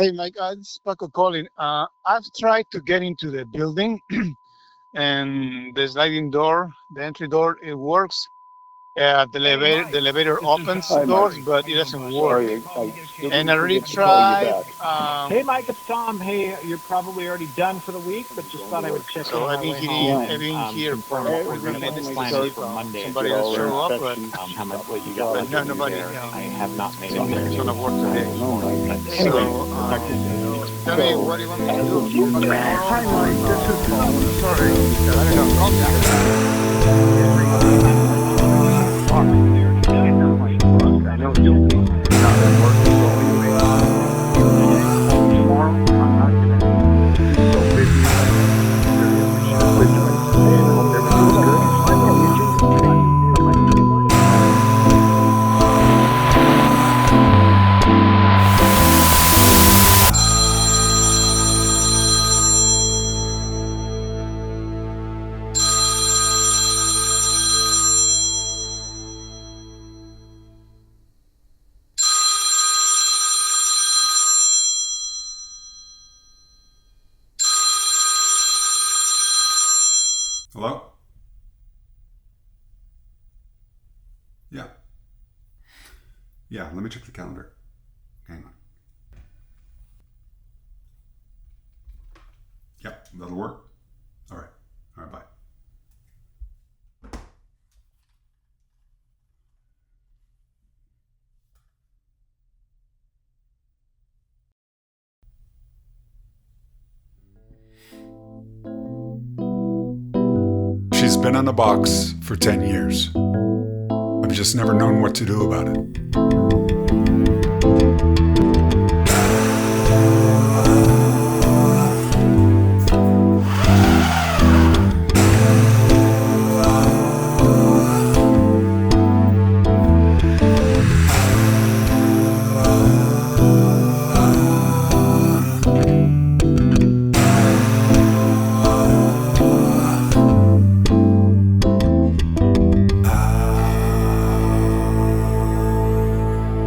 Hey, Mike, this is Paco calling. I've tried to get into the building, and the sliding door, the entry door, it works. The elevator opens Hi, Mike. doors, but it doesn't work. Sorry, I And I didn't already forget to call you tried. back. Hey, Mike, it's Tom. Hey, you're probably already done for the week, but just thought I would check in So on I've my been way here, home Yeah. I've been and here confirm for what we're Every going to time I plan start for Monday and to get somebody all else their show Tuesday. up, but inspections How much stuff what you got brought left to no, to me do nobody. there? No, I have not made it somebody's there. gonna work I today. don't know, Mike. But Anyway, anyway, So we'll talk to you soon. tell me so what do you want me to as do? of Call you today, tomorrow, Hi, Mike. This is Paul. Sorry, I don't know. Call me. I don't know. I know you'll be not at work, so anyway, if you can call me tomorrow, I'm not gonna be so busy. I really appreciate what you're doing, and I hope everything's good. Yeah, you too. Hello? Yeah. Yeah, let me check the calendar. Hang on. Yeah, that'll work. All right. All right, bye. She's been on a box for 10 years. I've just never known what to do about it.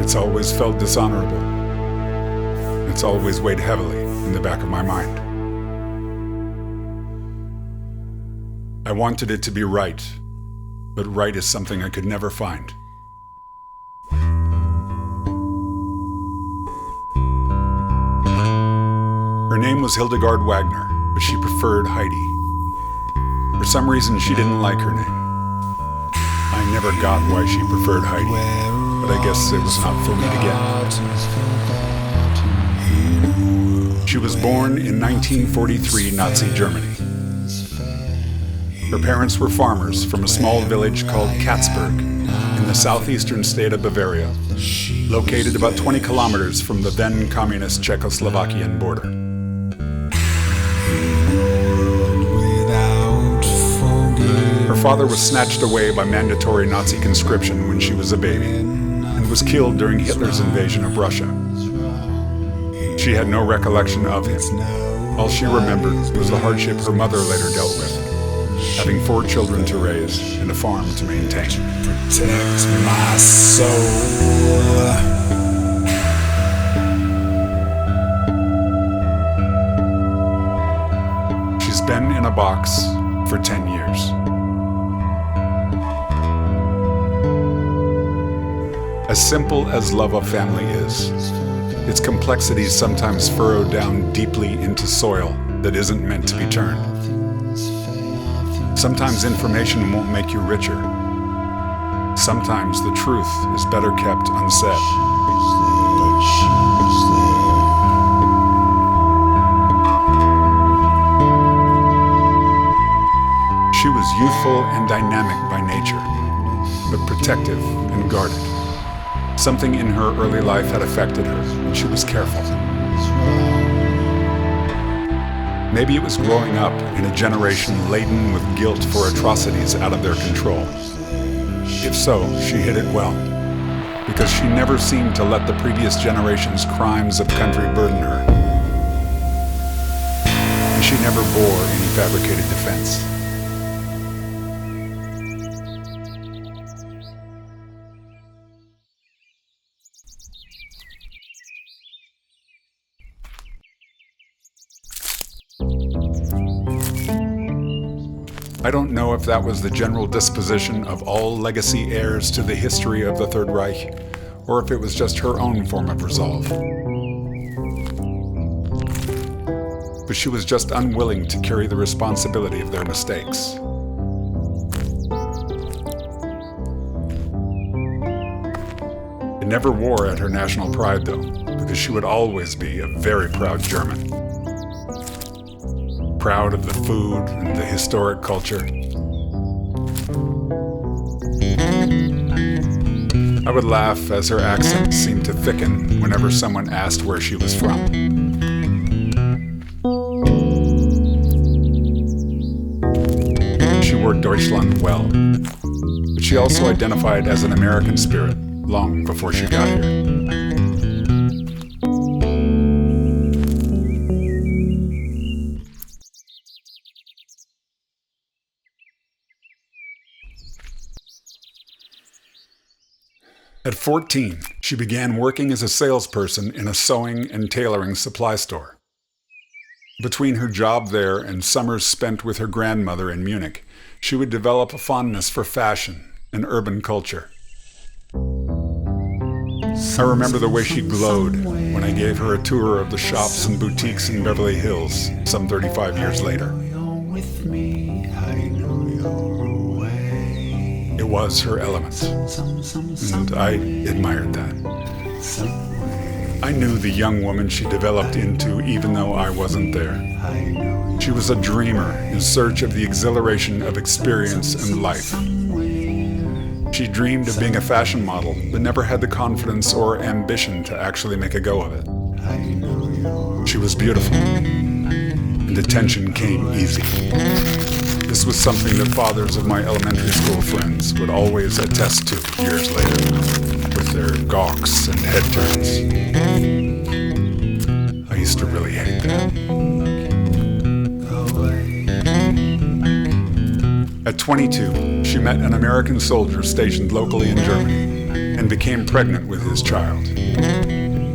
It's always felt dishonorable. It's always weighed heavily in the back of my mind. I wanted it to be right, but right is something I could never find. Her name was Hildegard Wagner, but she preferred Heidi. For some reason, she didn't like her name. I never got why she preferred Heidi, but I guess it was not for me to get. She was born in 1943 Nazi Germany. Her parents were farmers from a small village called Katzberg in the southeastern state of Bavaria, located about 20 kilometers from the then communist Czechoslovakian border. Her father was snatched away by mandatory Nazi conscription when she was a baby and was killed during Hitler's invasion of Russia. She had no recollection of him. All she remembered was the hardship her mother later dealt with, having 4 children to raise and a farm to maintain. Protect my soul. She's been in a box for 10 years. As simple as love of family is, its complexities sometimes furrow down deeply into soil that isn't meant to be turned. Sometimes information won't make you richer. Sometimes the truth is better kept unsaid. She was youthful and dynamic by nature, but protective and guarded. Something in her early life had affected her, and she was careful. Maybe it was growing up in a generation laden with guilt for atrocities out of their control. If so, she hid it well, because she never seemed to let the previous generation's crimes of country burden her. And she never bore any fabricated defense. I don't know if that was the general disposition of all legacy heirs to the history of the Third Reich, or if it was just her own form of resolve. But she was just unwilling to carry the responsibility of their mistakes. It never wore at her national pride, though, because she would always be a very proud German. Proud of the food and the historic culture. I would laugh as her accent seemed to thicken whenever someone asked where she was from. She wore Deutschland well, but she also identified as an American spirit long before she got here. At 14, she began working as a salesperson in a sewing and tailoring supply store. Between her job there and summers spent with her grandmother in Munich, she would develop a fondness for fashion and urban culture. I remember the way she glowed when I gave her a tour of the shops and boutiques in Beverly Hills some 35 years later. It was her element, and I admired that. I knew the young woman she developed into even though I wasn't there. She was a dreamer in search of the exhilaration of experience and life. She dreamed of being a fashion model, but never had the confidence or ambition to actually make a go of it. She was beautiful, and attention came easy. This was something that fathers of my elementary school friends would always attest to years later, with their gawks and head turns. I used to really hate that. At 22, she met an American soldier stationed locally in Germany and became pregnant with his child.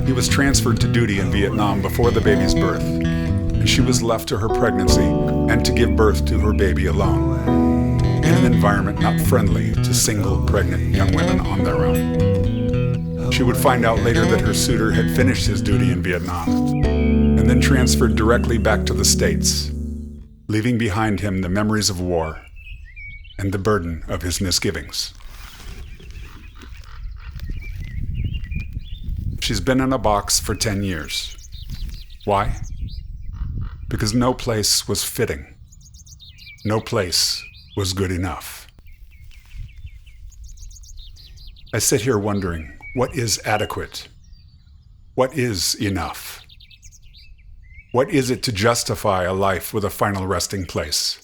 He was transferred to duty in Vietnam before the baby's birth, and she was left to her pregnancy and to give birth to her baby alone, in an environment not friendly to single pregnant young women on their own. She would find out later that her suitor had finished his duty in Vietnam and then transferred directly back to the States, leaving behind him the memories of war and the burden of his misgivings. She's been in a box for 10 years. Why? Because no place was fitting. No place was good enough. I sit here wondering, what is adequate? What is enough? What is it to justify a life with a final resting place?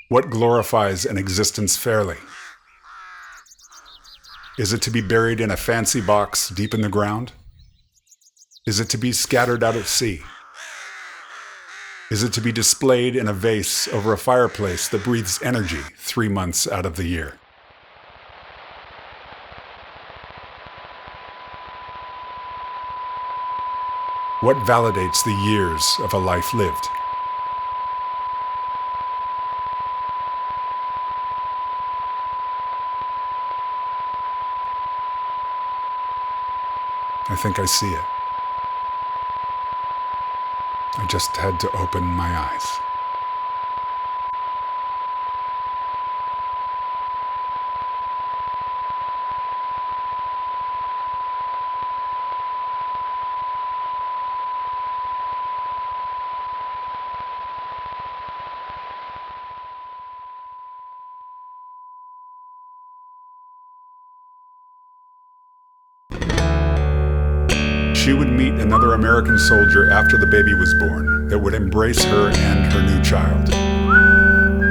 What glorifies an existence fairly? Is it to be buried in a fancy box deep in the ground? Is it to be scattered out at sea? Is it to be displayed in a vase over a fireplace that breathes energy 3 months out of the year? What validates the years of a life lived? I think I see it. I just had to open my eyes. She would meet another American soldier after the baby was born that would embrace her and her new child.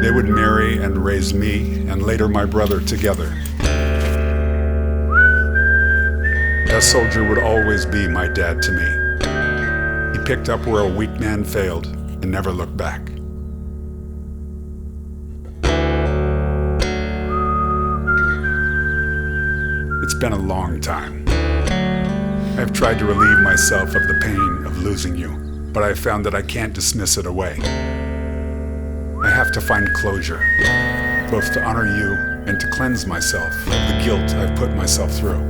They would marry and raise me and later my brother together. That soldier would always be my dad to me. He picked up where a weak man failed and never looked back. It's been a long time. I've tried to relieve myself of the pain of losing you, but I've found that I can't dismiss it away. I have to find closure, both to honor you and to cleanse myself of the guilt I've put myself through.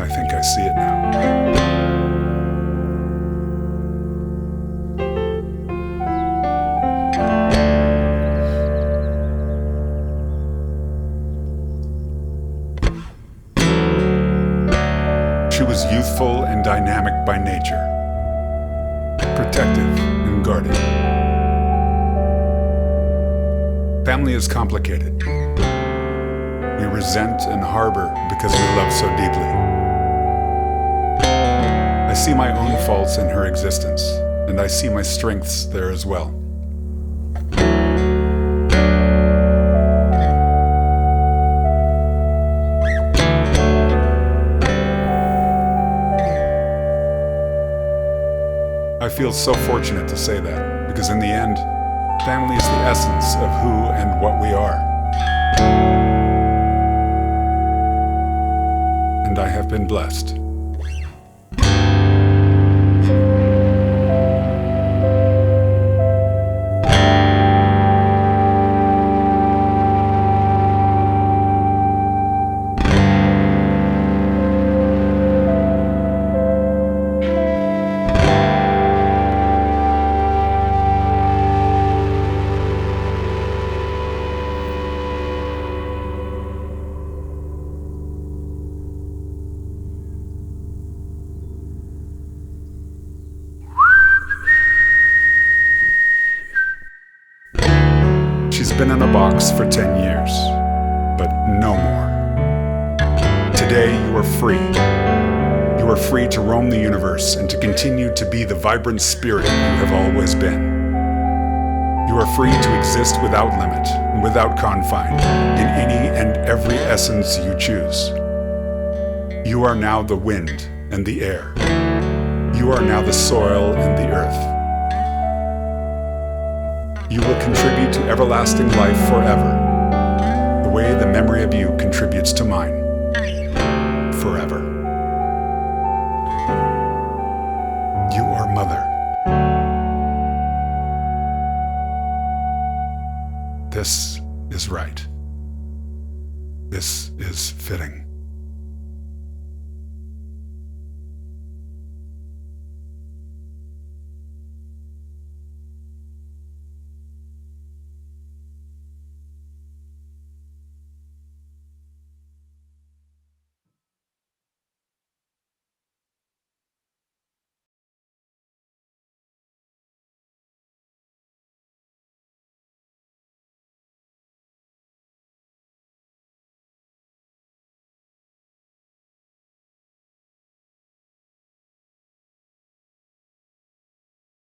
I think I see it now. She was youthful and dynamic by nature, protective and guarded. Family is complicated. We resent and harbor because we love so deeply. I see my own faults in her existence, and I see my strengths there as well. I feel so fortunate to say that, because in the end, family is the essence of who and what we are. And I have been blessed. She's been in a box for 10 years, but no more. Today you are free. You are free to roam the universe and to continue to be the vibrant spirit you have always been. You are free to exist without limit and without confine in any and every essence you choose. You are now the wind and the air. You are now the soil and the earth. You will contribute to everlasting life forever, the way the memory of you contributes to mine, forever. You are Mother. This is right. This is fitting.